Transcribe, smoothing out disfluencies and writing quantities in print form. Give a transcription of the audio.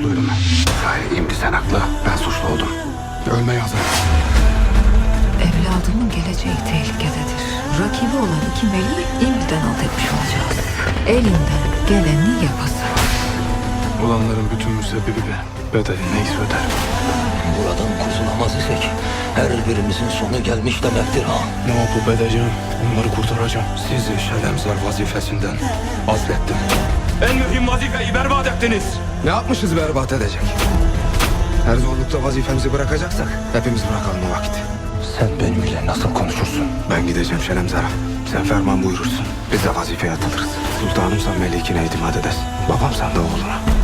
suçluydum ben. Şimdi sen haklı. Ben suçlu oldum. Ölmeye hazırım. Evladımın geleceği tehlikededir. Rakibi olan iki meleği imdiden alt etmiş olacağız. Elinden geleni yapasın. Olanların bütün müsebbibi benim. Bedeli neyse öderim. Buradan kurtulamaz isek her birimizin sonu gelmiş demektir ha. Ne yapıp edeceğim? Onları kurtaracağım. Sizi Şelemzar vazifesinden azlettim. En mühim vazifeyi berbat ettiniz. Ne yapmışız berbat edecek? Her zorlukta vazifemizi bırakacaksak hepimiz bırakalım o vakit. Sen benimle nasıl konuşursun? Ben gideceğim Şelemzar'a. Sen ferman buyurursun. Biz de vazifeye atılırız. Sultanımsan melikine itimat edersin. Babamsan da oğluna.